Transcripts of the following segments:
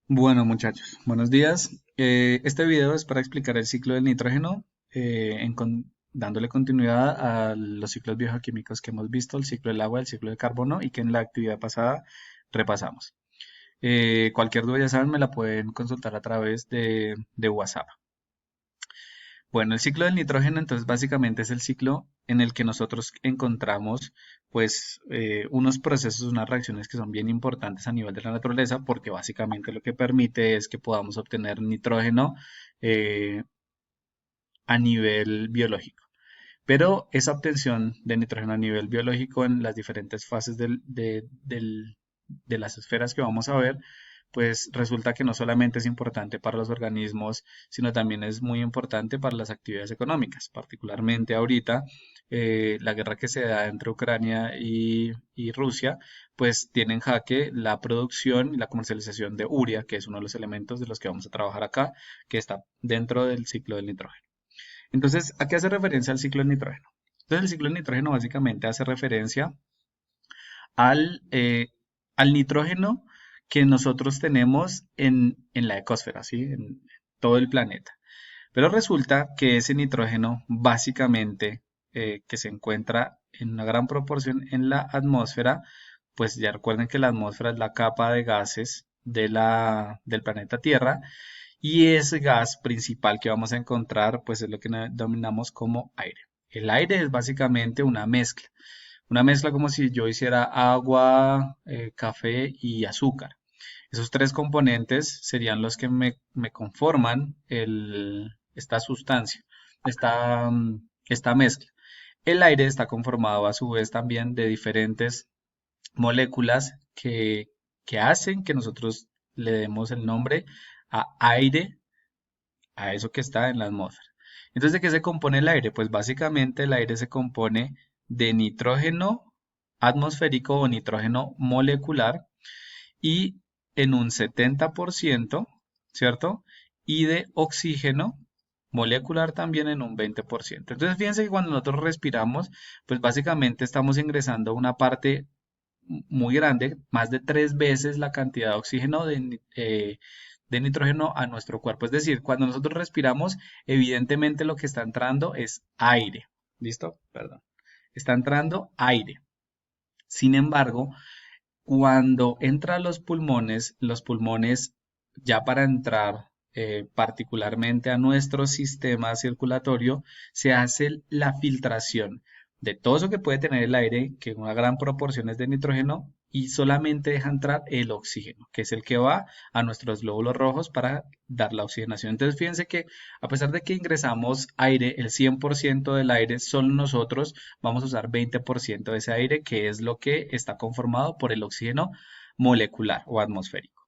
Bueno, muchachos, buenos días. Este video es para explicar el ciclo del nitrógeno, dándole continuidad a los ciclos biogeoquímicos que hemos visto, el ciclo del agua, el ciclo del carbono y que en la actividad pasada repasamos. Cualquier duda, ya saben, me la pueden consultar a través de WhatsApp. Bueno, el ciclo del nitrógeno entonces básicamente es el ciclo en el que nosotros encontramos pues unos procesos, unas reacciones que son bien importantes a nivel de la naturaleza porque básicamente lo que permite es que podamos obtener nitrógeno eh, a nivel biológico. Pero esa obtención de nitrógeno a nivel biológico en las diferentes fases de las esferas que vamos a ver, pues resulta que no solamente es importante para los organismos, sino también es muy importante para las actividades económicas. Particularmente ahorita, la guerra que se da entre Ucrania y Rusia, pues tiene en jaque la producción y la comercialización de urea, que es uno de los elementos de los que vamos a trabajar acá, que está dentro del ciclo del nitrógeno. Entonces, ¿a qué hace referencia el ciclo del nitrógeno? Entonces, el ciclo del nitrógeno básicamente hace referencia al, eh, al nitrógeno que nosotros tenemos en la ecosfera, ¿sí? En todo el planeta. Pero resulta que ese nitrógeno básicamente que se encuentra en una gran proporción en la atmósfera, pues ya recuerden que la atmósfera es la capa de gases del planeta Tierra y ese gas principal que vamos a encontrar, pues es lo que denominamos como aire. El aire es básicamente una mezcla como si yo hiciera agua, café y azúcar. Esos tres componentes serían los que me conforman esta sustancia, esta mezcla. El aire está conformado a su vez también de diferentes moléculas que hacen que nosotros le demos el nombre a aire, a eso que está en la atmósfera. Entonces, ¿de qué se compone el aire? Pues básicamente el aire se compone de nitrógeno atmosférico o nitrógeno molecular y en un 70%, ¿cierto? Y de oxígeno molecular también en un 20%. Entonces, fíjense que cuando nosotros respiramos, pues básicamente estamos ingresando una parte muy grande, más de 3 veces la cantidad de oxígeno de nitrógeno a nuestro cuerpo. Es decir, cuando nosotros respiramos, evidentemente lo que está entrando es aire. ¿Listo? Perdón. Está entrando aire. Sin embargo, cuando entra a los pulmones ya para entrar particularmente a nuestro sistema circulatorio, se hace la filtración de todo eso que puede tener el aire, que una gran proporción es de nitrógeno, y solamente deja entrar el oxígeno, que es el que va a nuestros glóbulos rojos para dar la oxigenación. Entonces, fíjense que a pesar de que ingresamos aire, el 100% del aire, solo nosotros vamos a usar 20% de ese aire, que es lo que está conformado por el oxígeno molecular o atmosférico.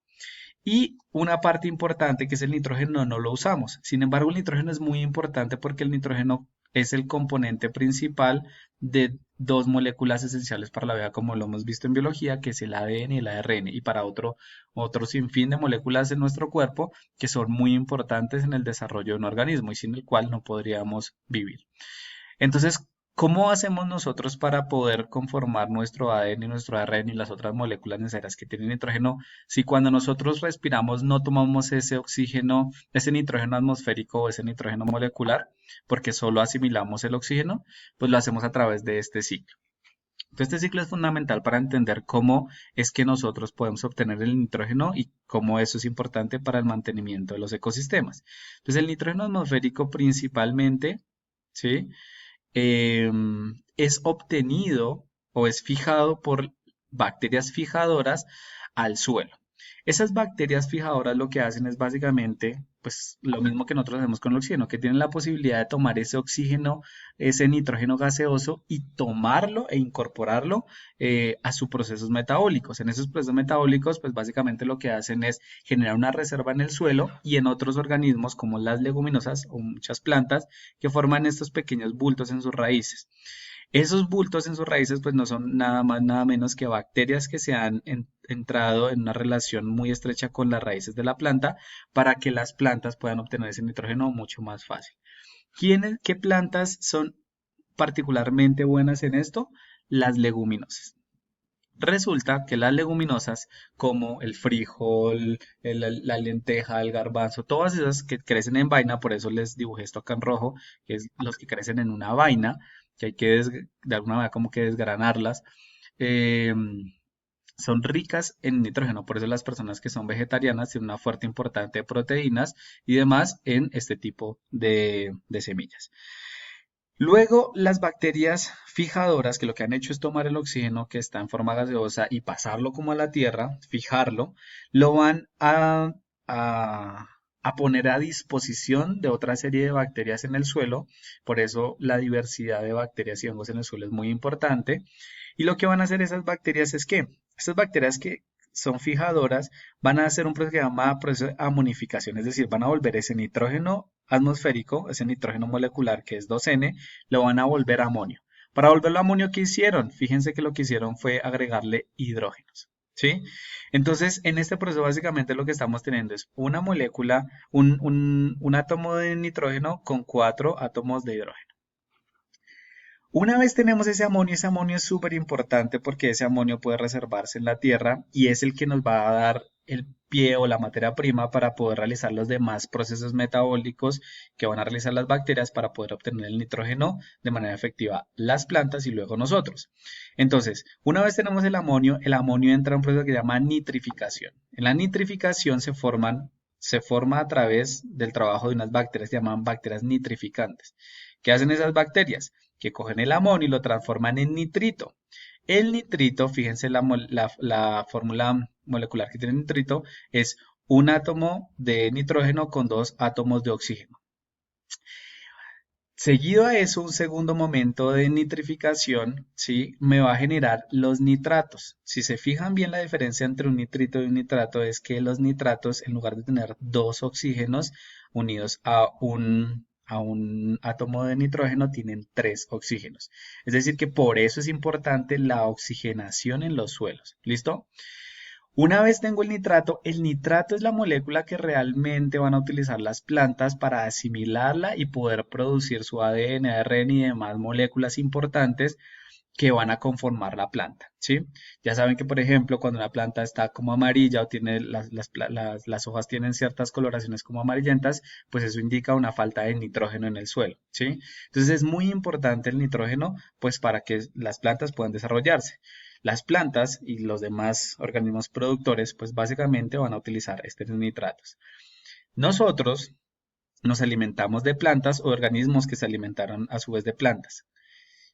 Y una parte importante que es el nitrógeno no lo usamos. Sin embargo, el nitrógeno es muy importante porque el nitrógeno es el componente principal de dos moléculas esenciales para la vida, como lo hemos visto en biología, que es el ADN y el ARN, y para otro sinfín de moléculas en nuestro cuerpo que son muy importantes en el desarrollo de un organismo y sin el cual no podríamos vivir. Entonces, ¿cómo hacemos nosotros para poder conformar nuestro ADN y nuestro ARN y las otras moléculas necesarias que tienen nitrógeno si cuando nosotros respiramos no tomamos ese oxígeno, ese nitrógeno atmosférico o ese nitrógeno molecular, porque solo asimilamos el oxígeno, pues lo hacemos a través de este ciclo. Entonces, este ciclo es fundamental para entender cómo es que nosotros podemos obtener el nitrógeno y cómo eso es importante para el mantenimiento de los ecosistemas. Entonces, el nitrógeno atmosférico principalmente, ¿sí? Es obtenido o es fijado por bacterias fijadoras al suelo. Esas bacterias fijadoras lo que hacen es básicamente, pues lo mismo que nosotros hacemos con el oxígeno, que tienen la posibilidad de tomar ese oxígeno, ese nitrógeno gaseoso y tomarlo e incorporarlo a sus procesos metabólicos. En esos procesos metabólicos, pues básicamente lo que hacen es generar una reserva en el suelo y en otros organismos como las leguminosas o muchas plantas que forman estos pequeños bultos en sus raíces. Esos bultos en sus raíces pues no son nada más nada menos que bacterias que se han entrado en una relación muy estrecha con las raíces de la planta para que las plantas puedan obtener ese nitrógeno mucho más fácil. ¿Qué plantas son particularmente buenas en esto? Las leguminosas. Resulta que las leguminosas, como el frijol, la lenteja, el garbanzo, todas esas que crecen en vaina, por eso les dibujé esto acá en rojo, que es los que crecen en una vaina, que hay que de alguna manera como que desgranarlas, eh, son ricas en nitrógeno. Por eso las personas que son vegetarianas tienen una fuerte importante de proteínas y demás en este tipo de semillas. Luego, las bacterias fijadoras, que lo que han hecho es tomar el oxígeno que está en forma gaseosa y pasarlo como a la tierra, fijarlo, lo van a poner a disposición de otra serie de bacterias en el suelo. Por eso la diversidad de bacterias y hongos en el suelo es muy importante. Y lo que van a hacer esas bacterias es que estas bacterias que son fijadoras van a hacer un proceso que se llama proceso de amonificación, es decir, van a volver ese nitrógeno atmosférico, ese nitrógeno molecular que es 2N, lo van a volver amonio. Para volverlo amonio, ¿qué hicieron? Fíjense que lo que hicieron fue agregarle hidrógenos. ¿Sí? Entonces, en este proceso básicamente lo que estamos teniendo es una molécula, un átomo de nitrógeno con 4 átomos de hidrógeno. Una vez tenemos ese amonio es súper importante porque ese amonio puede reservarse en la tierra y es el que nos va a dar el pie o la materia prima para poder realizar los demás procesos metabólicos que van a realizar las bacterias para poder obtener el nitrógeno de manera efectiva las plantas y luego nosotros. Entonces, una vez tenemos el amonio entra en un proceso que se llama nitrificación. En la nitrificación se forma a través del trabajo de unas bacterias que se llaman bacterias nitrificantes. ¿Qué hacen esas bacterias? Que cogen el amonio y lo transforman en nitrito. El nitrito, fíjense la fórmula molecular que tiene el nitrito, es un átomo de nitrógeno con 2 átomos de oxígeno. Seguido a eso, un segundo momento de nitrificación, ¿sí? Me va a generar los nitratos. Si se fijan bien, la diferencia entre un nitrito y un nitrato es que los nitratos, en lugar de tener 2 oxígenos unidos a un átomo de nitrógeno, tienen 3 oxígenos. Es decir, que por eso es importante la oxigenación en los suelos. ¿Listo? Una vez tengo el nitrato es la molécula que realmente van a utilizar las plantas para asimilarla y poder producir su ADN, ARN y demás moléculas importantes que van a conformar la planta, ¿sí? Ya saben que, por ejemplo, cuando una planta está como amarilla o tiene las hojas tienen ciertas coloraciones como amarillentas, pues eso indica una falta de nitrógeno en el suelo, ¿sí? Entonces es muy importante el nitrógeno, pues para que las plantas puedan desarrollarse. Las plantas y los demás organismos productores, pues básicamente van a utilizar estos nitratos. Nosotros nos alimentamos de plantas o organismos que se alimentaron a su vez de plantas.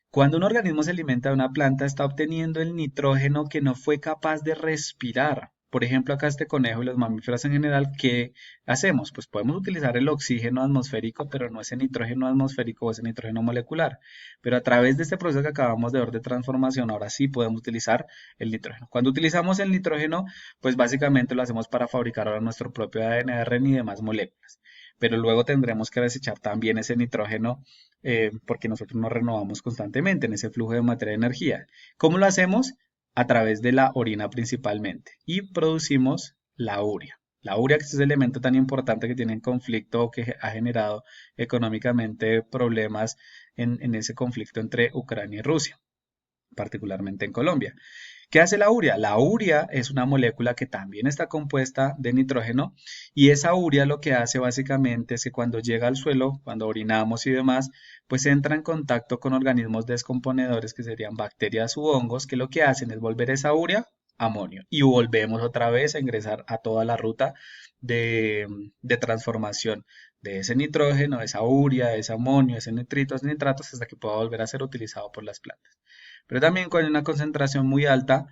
Cuando un organismo se alimenta de una planta, está obteniendo el nitrógeno que no fue capaz de respirar. Por ejemplo, acá este conejo y los mamíferos en general, ¿qué hacemos? Pues podemos utilizar el oxígeno atmosférico, pero no ese nitrógeno atmosférico o ese nitrógeno molecular. Pero a través de este proceso que acabamos de ver de transformación, ahora sí podemos utilizar el nitrógeno. Cuando utilizamos el nitrógeno, pues básicamente lo hacemos para fabricar ahora nuestro propio ADN, ARN y demás moléculas. Pero luego tendremos que desechar también ese nitrógeno porque nosotros nos renovamos constantemente en ese flujo de materia y energía. ¿Cómo lo hacemos? A través de la orina principalmente. Y producimos la urea. La urea, que es ese elemento tan importante que tiene en conflicto o que ha generado económicamente problemas en ese conflicto entre Ucrania y Rusia, particularmente en Colombia. ¿Qué hace la urea? La urea es una molécula que también está compuesta de nitrógeno y esa urea lo que hace básicamente es que cuando llega al suelo, cuando orinamos y demás, pues entra en contacto con organismos descomponedores que serían bacterias u hongos que lo que hacen es volver esa urea amonio y volvemos otra vez a ingresar a toda la ruta de, de transformación de ese nitrógeno, esa urea, ese amonio, ese nitritos, nitratos hasta que pueda volver a ser utilizado por las plantas. Pero también con una concentración muy alta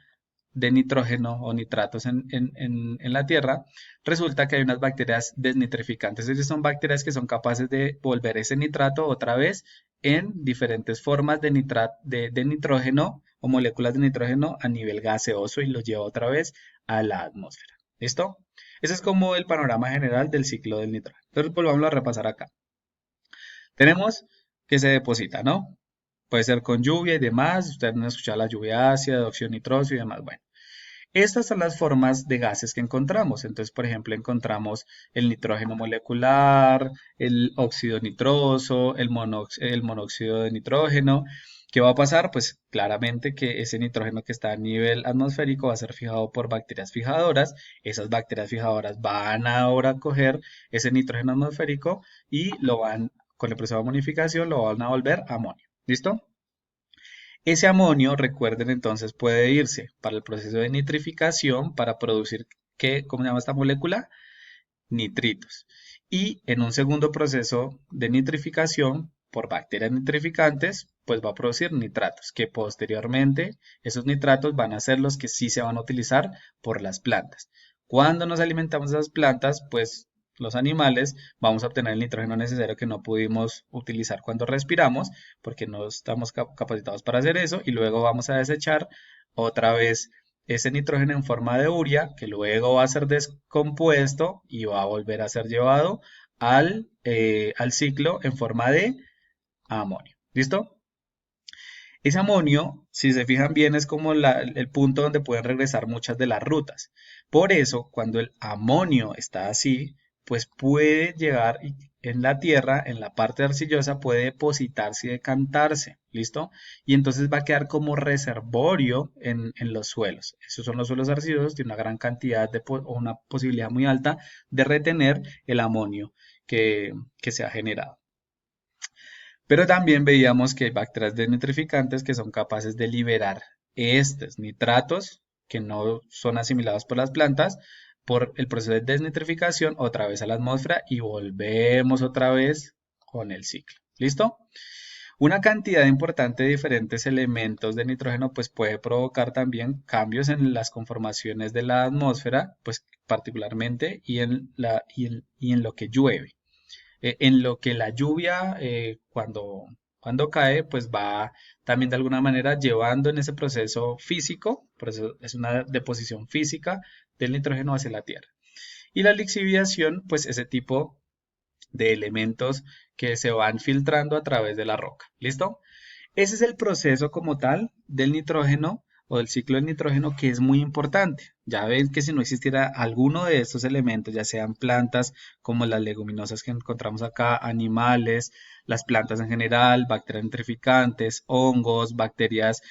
de nitrógeno o nitratos en la tierra, resulta que hay unas bacterias desnitrificantes. Es decir, son bacterias que son capaces de volver ese nitrato otra vez en diferentes formas de nitrógeno o moléculas de nitrógeno a nivel gaseoso y lo lleva otra vez a la atmósfera. ¿Listo? Ese es como el panorama general del ciclo del nitrógeno. Entonces, volvamos a repasar acá. Tenemos que se deposita, ¿no? Puede ser con lluvia y demás. Ustedes han escuchado la lluvia ácida, de óxido nitroso y demás. Bueno, estas son las formas de gases que encontramos. Entonces, por ejemplo, encontramos el nitrógeno molecular, el óxido nitroso, el monóxido de nitrógeno. ¿Qué va a pasar? Pues claramente que ese nitrógeno que está a nivel atmosférico va a ser fijado por bacterias fijadoras. Esas bacterias fijadoras van ahora a coger ese nitrógeno atmosférico y lo van, con el proceso de amonificación, lo van a volver amonio. ¿Listo? Ese amonio, recuerden entonces, puede irse para el proceso de nitrificación para producir, ¿qué? ¿Cómo se llama esta molécula? Nitritos. Y en un segundo proceso de nitrificación por bacterias nitrificantes, pues va a producir nitratos, que posteriormente esos nitratos van a ser los que sí se van a utilizar por las plantas. Cuando nos alimentamos de esas plantas, pues los animales vamos a obtener el nitrógeno necesario que no pudimos utilizar cuando respiramos, porque no estamos capacitados para hacer eso, y luego vamos a desechar otra vez ese nitrógeno en forma de urea, que luego va a ser descompuesto y va a volver a ser llevado al ciclo en forma de amonio. ¿Listo? Ese amonio, si se fijan bien, es como el punto donde pueden regresar muchas de las rutas. Por eso, cuando el amonio está así, pues puede llegar en la tierra, en la parte arcillosa, puede depositarse y decantarse. ¿Listo? Y entonces va a quedar como reservorio en los suelos. Esos son los suelos arcillosos, de una gran cantidad o una posibilidad muy alta de retener el amonio que se ha generado. Pero también veíamos que hay bacterias desnitrificantes que son capaces de liberar estos nitratos que no son asimilados por las plantas por el proceso de desnitrificación otra vez a la atmósfera y volvemos otra vez con el ciclo. ¿Listo? Una cantidad importante de diferentes elementos de nitrógeno pues puede provocar también cambios en las conformaciones de la atmósfera, pues particularmente y en lo que llueve. En lo que la lluvia, cuando cae, pues va también de alguna manera llevando en ese proceso físico, por eso es una deposición física del nitrógeno hacia la tierra. Y la lixiviación, pues ese tipo de elementos que se van filtrando a través de la roca. ¿Listo? Ese es el proceso como tal del nitrógeno o del ciclo del nitrógeno que es muy importante. Ya ven que si no existiera alguno de estos elementos, ya sean plantas como las leguminosas que encontramos acá, animales, las plantas en general, bacterias nitrificantes, hongos, bacterias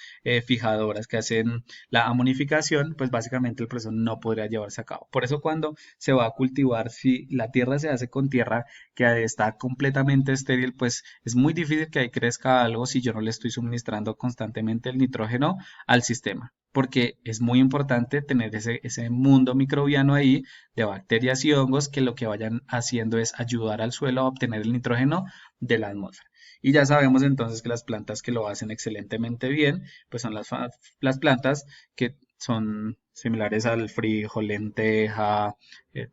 fijadoras que hacen la amonificación, pues básicamente el proceso no podría llevarse a cabo. Por eso cuando se va a cultivar, si la tierra se hace con tierra que está completamente estéril, pues es muy difícil que ahí crezca algo si yo no le estoy suministrando constantemente el nitrógeno al sistema, porque es muy importante tener ese mundo microbiano ahí de bacterias y hongos que lo que vayan haciendo es ayudar al suelo a obtener el nitrógeno de la atmósfera. Y ya sabemos entonces que las plantas que lo hacen excelentemente bien, pues son las plantas que son similares al frijol, lenteja,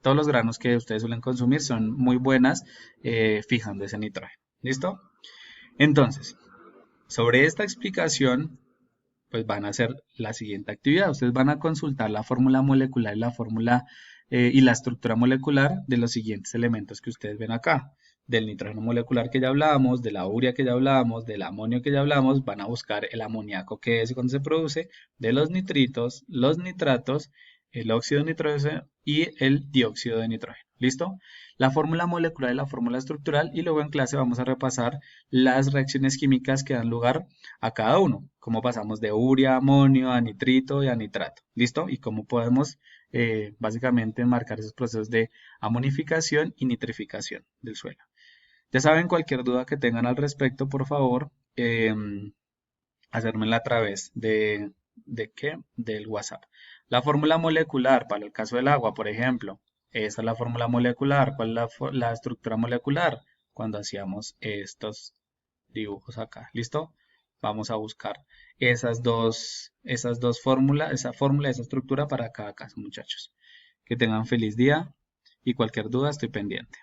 todos los granos que ustedes suelen consumir son muy buenas fijando ese nitrógeno. ¿Listo? Entonces, sobre esta explicación, pues van a hacer la siguiente actividad. Ustedes van a consultar la fórmula molecular y la fórmula y la estructura molecular de los siguientes elementos que ustedes ven acá. Del nitrógeno molecular que ya hablábamos, de la urea que ya hablábamos, del amonio que ya hablamos, van a buscar el amoníaco que es cuando se produce, de los nitritos, los nitratos, el óxido de nitrógeno y el dióxido de nitrógeno. ¿Listo? La fórmula molecular y la fórmula estructural y luego en clase vamos a repasar las reacciones químicas que dan lugar a cada uno, cómo pasamos de urea, amonio, a nitrito y a nitrato, ¿listo? Y cómo podemos básicamente marcar esos procesos de amonificación y nitrificación del suelo. Ya saben, cualquier duda que tengan al respecto, por favor, hacérmela a través ¿de qué? Del WhatsApp. La fórmula molecular, para el caso del agua, por ejemplo, esa es la fórmula molecular. ¿Cuál es la estructura molecular? Cuando hacíamos estos dibujos acá, ¿listo? Vamos a buscar esas dos fórmulas, esa fórmula, esa estructura para cada caso, muchachos. Que tengan feliz día y cualquier duda estoy pendiente.